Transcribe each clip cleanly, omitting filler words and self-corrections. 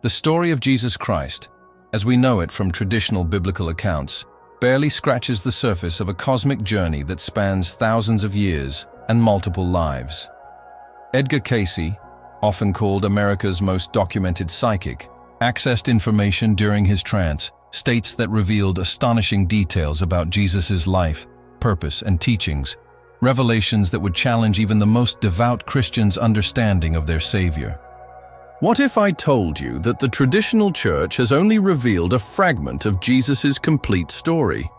The story of Jesus Christ, as we know it from traditional biblical accounts, barely scratches the surface of a cosmic journey that spans thousands of years and multiple lives. Edgar Cayce, often called America's most documented psychic, accessed information during his trance, states that revealed astonishing details about Jesus' life, purpose, and teachings, revelations that would challenge even the most devout Christians' understanding of their Savior. What if I told you that the traditional church has only revealed a fragment of Jesus' complete story?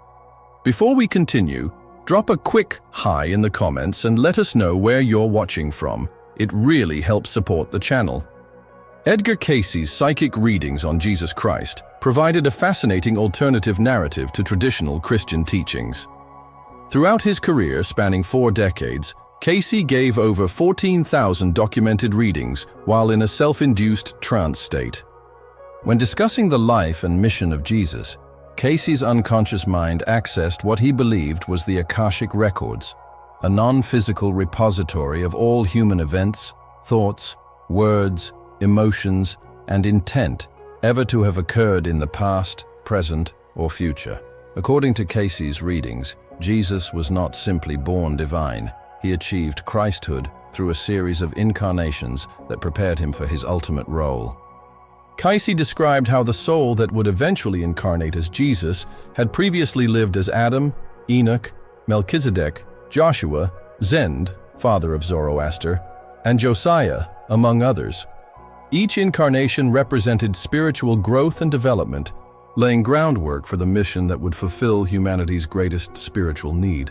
Before we continue, drop a quick hi in the comments and let us know where you're watching from. It really helps support the channel. Edgar Cayce's psychic readings on Jesus Christ provided a fascinating alternative narrative to traditional Christian teachings. Throughout his career spanning 4 decades, Cayce gave over 14,000 documented readings while in a self-induced trance state. When discussing the life and mission of Jesus, Cayce's unconscious mind accessed what he believed was the Akashic Records, a non-physical repository of all human events, thoughts, words, emotions, and intent ever to have occurred in the past, present, or future. According to Cayce's readings, Jesus was not simply born divine. He achieved Christhood through a series of incarnations that prepared him for his ultimate role. Cayce described how the soul that would eventually incarnate as Jesus had previously lived as Adam, Enoch, Melchizedek, Joshua, Zend, father of Zoroaster, and Josiah, among others. Each incarnation represented spiritual growth and development, laying groundwork for the mission that would fulfill humanity's greatest spiritual need.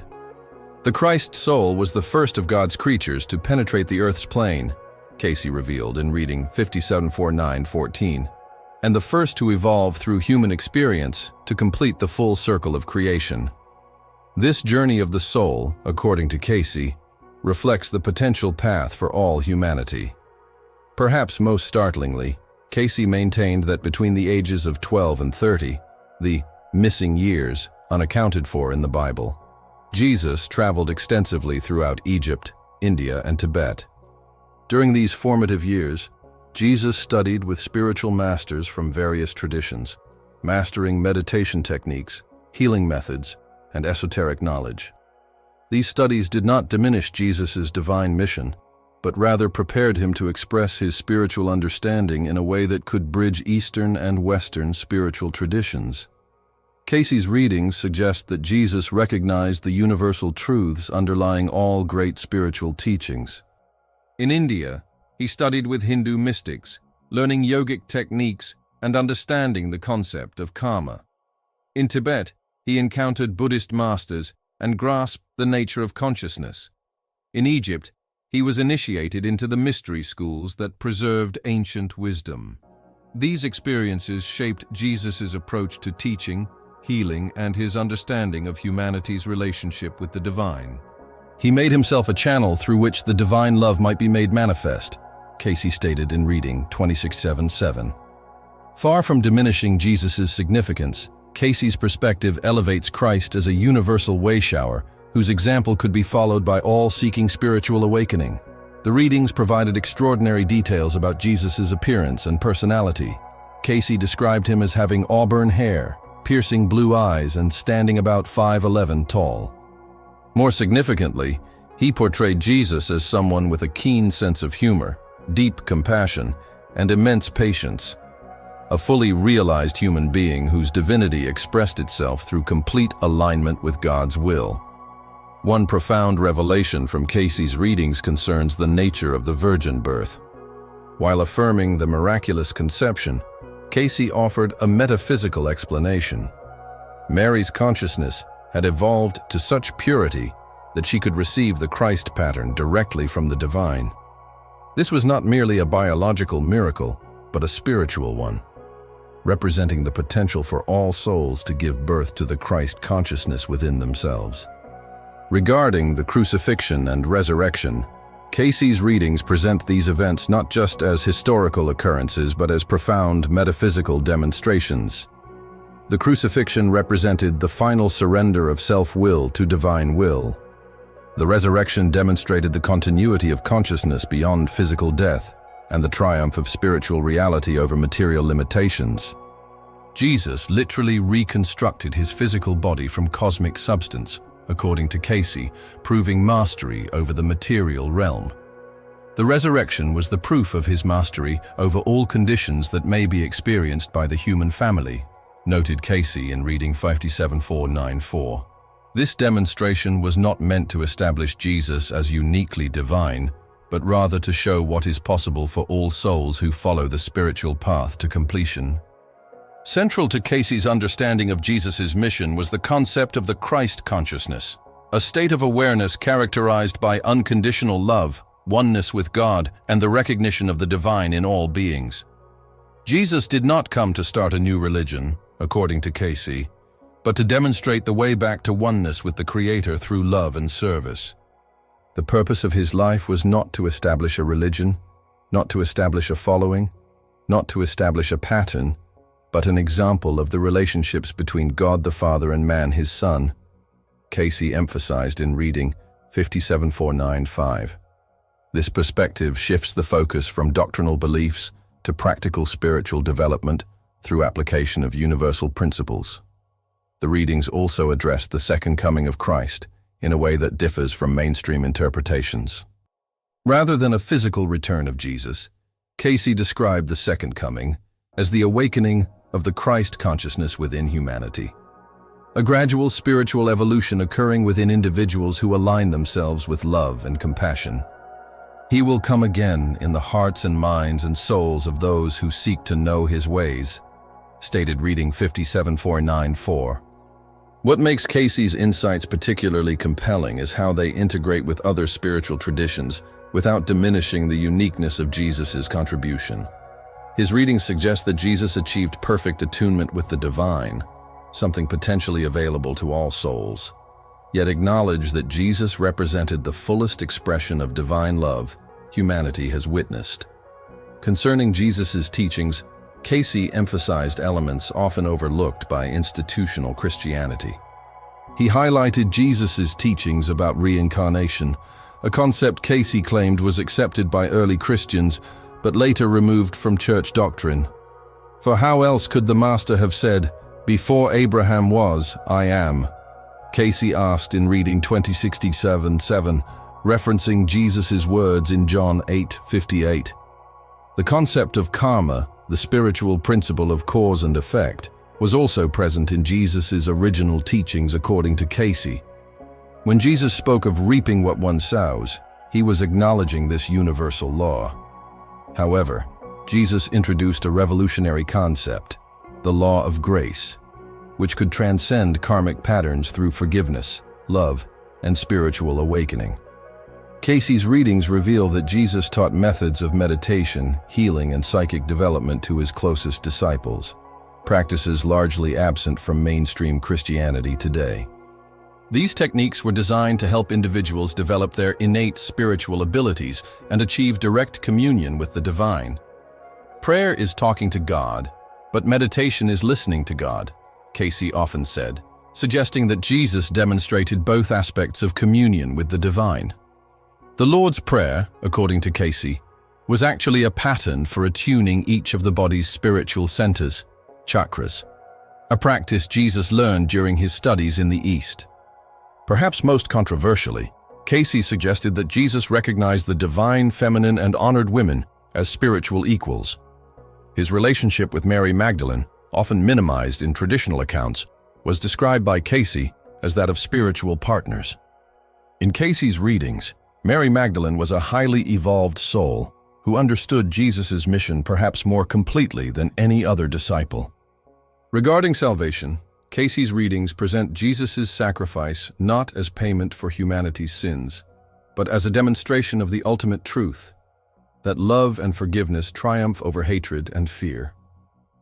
The Christ soul was the first of God's creatures to penetrate the earth's plane, Cayce revealed in reading 57:4-9-14, and the first to evolve through human experience to complete the full circle of creation. This journey of the soul, according to Cayce, reflects the potential path for all humanity. Perhaps most startlingly, Cayce maintained that between the ages of 12 and 30, the missing years unaccounted for in the Bible, Jesus traveled extensively throughout Egypt, India, and Tibet. During these formative years, Jesus studied with spiritual masters from various traditions, mastering meditation techniques, healing methods, and esoteric knowledge. These studies did not diminish Jesus' divine mission, but rather prepared him to express his spiritual understanding in a way that could bridge Eastern and Western spiritual traditions. Cayce's readings suggest that Jesus recognized the universal truths underlying all great spiritual teachings. In India, he studied with Hindu mystics, learning yogic techniques and understanding the concept of karma. In Tibet, he encountered Buddhist masters and grasped the nature of consciousness. In Egypt, he was initiated into the mystery schools that preserved ancient wisdom. These experiences shaped Jesus' approach to teaching, healing, and his understanding of humanity's relationship with the divine. He made himself a channel through which the divine love might be made manifest, Cayce stated in reading 26:7-7. Far from diminishing Jesus' significance, Cayce's perspective elevates Christ as a universal way-shower whose example could be followed by all seeking spiritual awakening. The readings provided extraordinary details about Jesus' appearance and personality. Cayce described him as having auburn hair, piercing blue eyes, and standing about 5'11" tall. More significantly, he portrayed Jesus as someone with a keen sense of humor, deep compassion, and immense patience. A fully realized human being whose divinity expressed itself through complete alignment with God's will. One profound revelation from Cayce's readings concerns the nature of the virgin birth. While affirming the miraculous conception, Cayce offered a metaphysical explanation. Mary's consciousness had evolved to such purity that she could receive the Christ pattern directly from the divine. This was not merely a biological miracle, but a spiritual one, representing the potential for all souls to give birth to the Christ consciousness within themselves. Regarding the crucifixion and resurrection, Cayce's readings present these events not just as historical occurrences but as profound metaphysical demonstrations. The crucifixion represented the final surrender of self-will to divine will. The resurrection demonstrated the continuity of consciousness beyond physical death, and the triumph of spiritual reality over material limitations. Jesus literally reconstructed his physical body from cosmic substance, according to Cayce, proving mastery over the material realm. The resurrection was the proof of his mastery over all conditions that may be experienced by the human family, noted Cayce in reading 57494. This demonstration was not meant to establish Jesus as uniquely divine, but rather to show what is possible for all souls who follow the spiritual path to completion. Central to Cayce's understanding of Jesus' mission was the concept of the Christ consciousness, a state of awareness characterized by unconditional love, oneness with God, and the recognition of the divine in all beings. Jesus did not come to start a new religion, according to Cayce, but to demonstrate the way back to oneness with the Creator through love and service. The purpose of his life was not to establish a religion, not to establish a following, not to establish a pattern, but an example of the relationships between God the Father and man his Son, Cayce emphasized in reading 57495. This perspective shifts the focus from doctrinal beliefs to practical spiritual development through application of universal principles. The readings also address the second coming of Christ in a way that differs from mainstream interpretations. Rather than a physical return of Jesus, Cayce described the second coming as the awakening of the Christ consciousness within humanity, a gradual spiritual evolution occurring within individuals who align themselves with love and compassion. He will come again in the hearts and minds and souls of those who seek to know his ways, stated reading 57494. What makes Cayce's insights particularly compelling is how they integrate with other spiritual traditions without diminishing the uniqueness of Jesus' contribution. His readings suggest that Jesus achieved perfect attunement with the divine, something potentially available to all souls, yet acknowledge that Jesus represented the fullest expression of divine love humanity has witnessed. Concerning Jesus' teachings, Cayce emphasized elements often overlooked by institutional Christianity. He highlighted Jesus' teachings about reincarnation, a concept Cayce claimed was accepted by early Christians but later removed from church doctrine. For how else could the Master have said, "Before Abraham was, I am"? Cayce asked in reading 2067-7, referencing Jesus' words in John 8:58. The concept of karma, the spiritual principle of cause and effect, was also present in Jesus' original teachings according to Cayce. When Jesus spoke of reaping what one sows, he was acknowledging this universal law. However, Jesus introduced a revolutionary concept, the law of grace, which could transcend karmic patterns through forgiveness, love, and spiritual awakening. Cayce's readings reveal that Jesus taught methods of meditation, healing, and psychic development to his closest disciples, practices largely absent from mainstream Christianity today. These techniques were designed to help individuals develop their innate spiritual abilities and achieve direct communion with the divine. Prayer is talking to God, but meditation is listening to God, Cayce often said, suggesting that Jesus demonstrated both aspects of communion with the divine. The Lord's Prayer, according to Cayce, was actually a pattern for attuning each of the body's spiritual centers, chakras, a practice Jesus learned during his studies in the East. Perhaps most controversially, Cayce suggested that Jesus recognized the divine feminine and honored women as spiritual equals. His relationship with Mary Magdalene, often minimized in traditional accounts, was described by Cayce as that of spiritual partners. In Cayce's readings, Mary Magdalene was a highly evolved soul who understood Jesus' mission perhaps more completely than any other disciple. Regarding salvation, Cayce's readings present Jesus' sacrifice not as payment for humanity's sins, but as a demonstration of the ultimate truth, that love and forgiveness triumph over hatred and fear.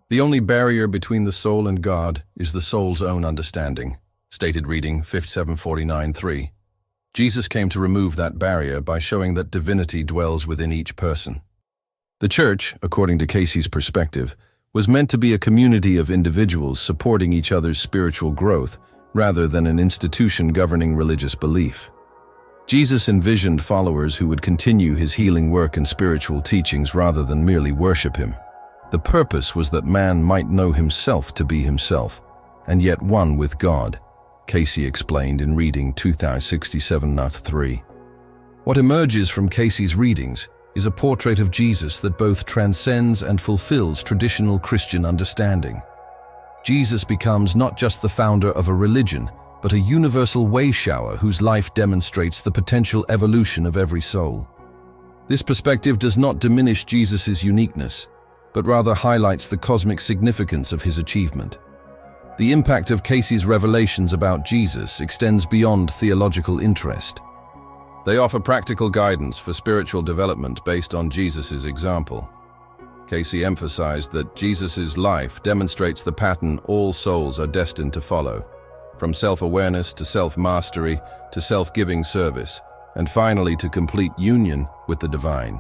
The only barrier between the soul and God is the soul's own understanding, stated reading 5749-3. Jesus came to remove that barrier by showing that divinity dwells within each person. The church, according to Cayce's perspective, was meant to be a community of individuals supporting each other's spiritual growth rather than an institution governing religious belief. Jesus envisioned followers who would continue his healing work and spiritual teachings rather than merely worship him. The purpose was that man might know himself to be himself, and yet one with God, Cayce explained in reading 2067-3. What emerges from Cayce's readings is a portrait of Jesus that both transcends and fulfills traditional Christian understanding. Jesus becomes not just the founder of a religion, but a universal way-shower whose life demonstrates the potential evolution of every soul. This perspective does not diminish Jesus' uniqueness, but rather highlights the cosmic significance of his achievement. The impact of Cayce's revelations about Jesus extends beyond theological interest. They offer practical guidance for spiritual development based on Jesus' example. Cayce emphasized that Jesus' life demonstrates the pattern all souls are destined to follow, from self-awareness to self-mastery to self-giving service, and finally to complete union with the divine.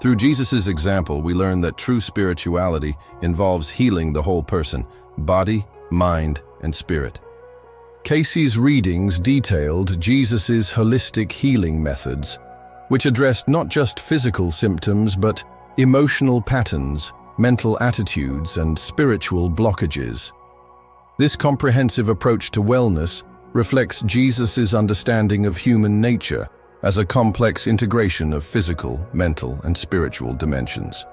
Through Jesus' example, we learn that true spirituality involves healing the whole person, body, mind, and spirit. Cayce's readings detailed Jesus' holistic healing methods, which addressed not just physical symptoms but emotional patterns, mental attitudes, and spiritual blockages. This comprehensive approach to wellness reflects Jesus' understanding of human nature as a complex integration of physical, mental, and spiritual dimensions.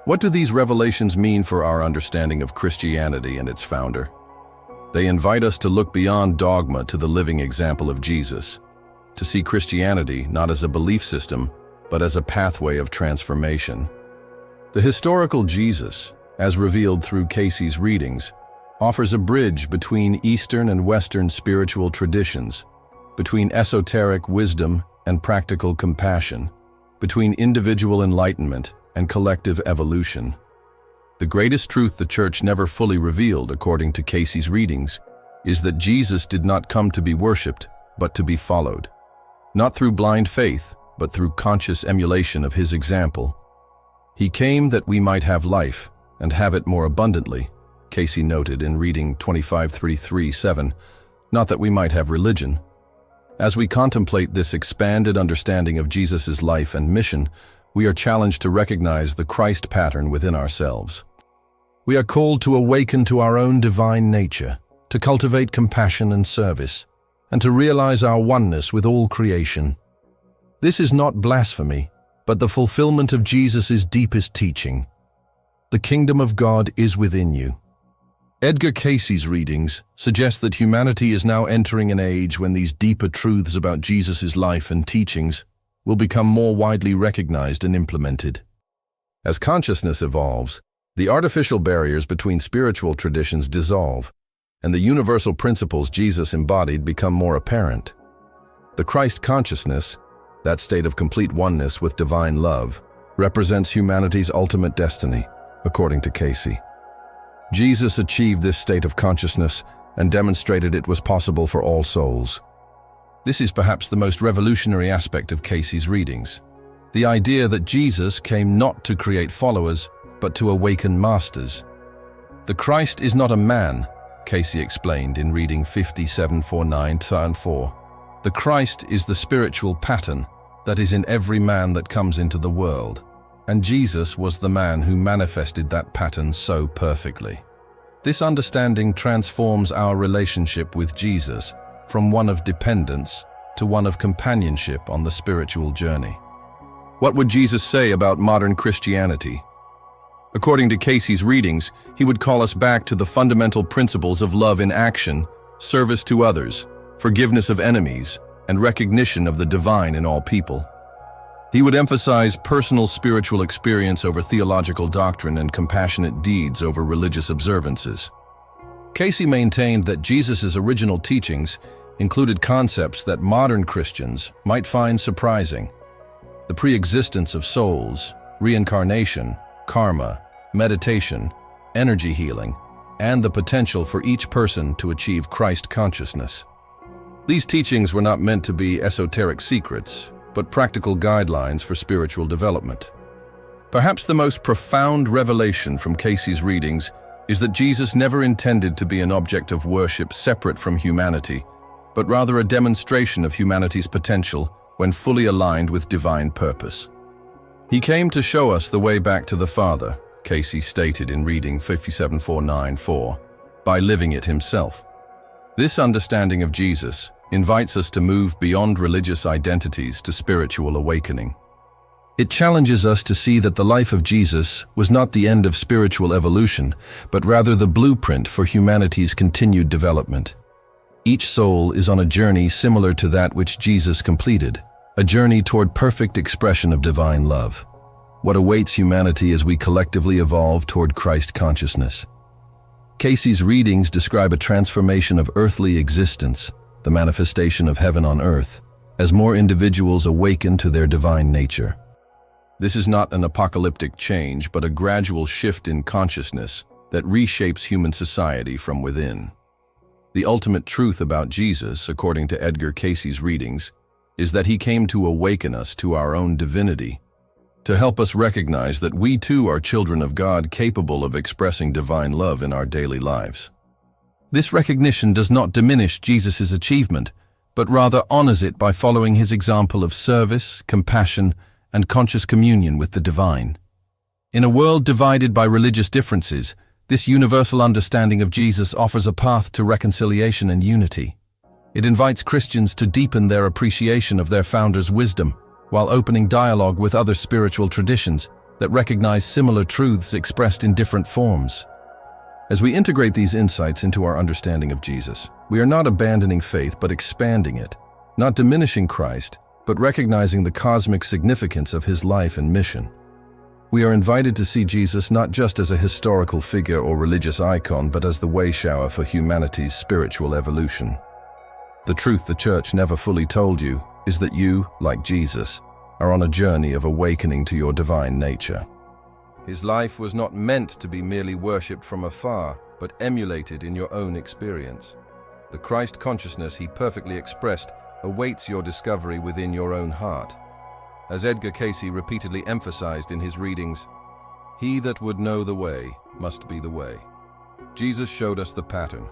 What do these revelations mean for our understanding of Christianity and its founder? They invite us to look beyond dogma to the living example of Jesus, to see Christianity not as a belief system, but as a pathway of transformation. The historical Jesus, as revealed through Cayce's readings, offers a bridge between Eastern and Western spiritual traditions, between esoteric wisdom and practical compassion, between individual enlightenment and collective evolution. The greatest truth the Church never fully revealed, according to Cayce's readings, is that Jesus did not come to be worshipped, but to be followed. Not through blind faith, but through conscious emulation of his example. He came that we might have life, and have it more abundantly, Cayce noted in reading 25:33-7, not that we might have religion. As we contemplate this expanded understanding of Jesus' life and mission, we are challenged to recognize the Christ pattern within ourselves. We are called to awaken to our own divine nature, to cultivate compassion and service, and to realize our oneness with all creation. This is not blasphemy, but the fulfillment of Jesus' deepest teaching. The kingdom of God is within you. Edgar Cayce's readings suggest that humanity is now entering an age when these deeper truths about Jesus' life and teachings will become more widely recognized and implemented. As consciousness evolves, the artificial barriers between spiritual traditions dissolve, and the universal principles Jesus embodied become more apparent. The Christ consciousness, that state of complete oneness with divine love, represents humanity's ultimate destiny, according to Cayce. Jesus achieved this state of consciousness and demonstrated it was possible for all souls. This is perhaps the most revolutionary aspect of Cayce's readings, the idea that Jesus came not to create followers, but to awaken masters. The Christ is not a man, Cayce explained in reading 57:4-9-4. The Christ is the spiritual pattern that is in every man that comes into the world, and Jesus was the man who manifested that pattern so perfectly. This understanding transforms our relationship with Jesus from one of dependence to one of companionship on the spiritual journey. What would Jesus say about modern Christianity? According to Cayce's readings, he would call us back to the fundamental principles of love in action, service to others, forgiveness of enemies, and recognition of the divine in all people. He would emphasize personal spiritual experience over theological doctrine and compassionate deeds over religious observances. Cayce maintained that Jesus' original teachings included concepts that modern Christians might find surprising: the pre-existence of souls, reincarnation, karma, meditation, energy healing, and the potential for each person to achieve Christ consciousness. These teachings were not meant to be esoteric secrets, but practical guidelines for spiritual development. Perhaps the most profound revelation from Cayce's readings is that Jesus never intended to be an object of worship separate from humanity, but rather a demonstration of humanity's potential when fully aligned with divine purpose. He came to show us the way back to the Father, Cayce stated in reading 57.494, by living it himself. This understanding of Jesus invites us to move beyond religious identities to spiritual awakening. It challenges us to see that the life of Jesus was not the end of spiritual evolution, but rather the blueprint for humanity's continued development. Each soul is on a journey similar to that which Jesus completed, a journey toward perfect expression of divine love. What awaits humanity as we collectively evolve toward Christ consciousness? Cayce's readings describe a transformation of earthly existence, the manifestation of heaven on earth, as more individuals awaken to their divine nature. This is not an apocalyptic change, but a gradual shift in consciousness that reshapes human society from within. The ultimate truth about Jesus, according to Edgar Cayce's readings, is that he came to awaken us to our own divinity, to help us recognize that we too are children of God capable of expressing divine love in our daily lives. This recognition does not diminish Jesus' achievement, but rather honors it by following his example of service, compassion, and conscious communion with the divine. In a world divided by religious differences, this universal understanding of Jesus offers a path to reconciliation and unity. It invites Christians to deepen their appreciation of their founder's wisdom, while opening dialogue with other spiritual traditions that recognize similar truths expressed in different forms. As we integrate these insights into our understanding of Jesus, we are not abandoning faith but expanding it, not diminishing Christ, but recognizing the cosmic significance of his life and mission. We are invited to see Jesus not just as a historical figure or religious icon, but as the way shower for humanity's spiritual evolution. The truth the church never fully told you is that you, like Jesus, are on a journey of awakening to your divine nature. His life was not meant to be merely worshipped from afar, but emulated in your own experience. The Christ consciousness he perfectly expressed awaits your discovery within your own heart. As Edgar Cayce repeatedly emphasized in his readings, "He that would know the way must be the way." Jesus showed us the pattern,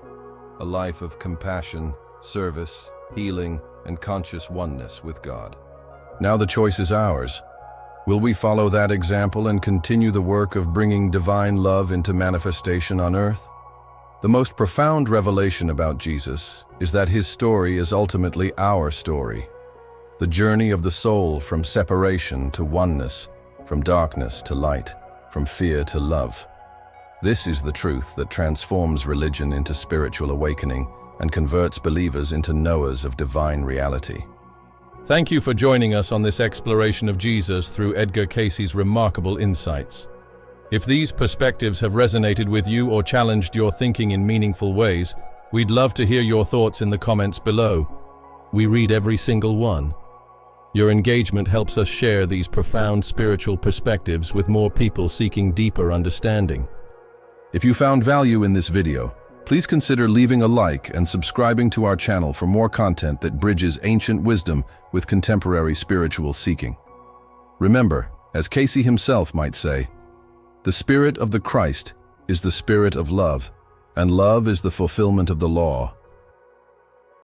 a life of compassion, service, healing, and conscious oneness with God. Now the choice is ours. Will we follow that example and continue the work of bringing divine love into manifestation on earth? The most profound revelation about Jesus is that his story is ultimately our story. The journey of the soul from separation to oneness, from darkness to light, from fear to love. This is the truth that transforms religion into spiritual awakening and converts believers into knowers of divine reality. Thank you for joining us on this exploration of Jesus through Edgar Cayce's remarkable insights. If these perspectives have resonated with you or challenged your thinking in meaningful ways, we'd love to hear your thoughts in the comments below. We read every single one. Your engagement helps us share these profound spiritual perspectives with more people seeking deeper understanding. If you found value in this video, please consider leaving a like and subscribing to our channel for more content that bridges ancient wisdom with contemporary spiritual seeking. Remember, as Cayce himself might say, "The spirit of the Christ is the spirit of love, and love is the fulfillment of the law."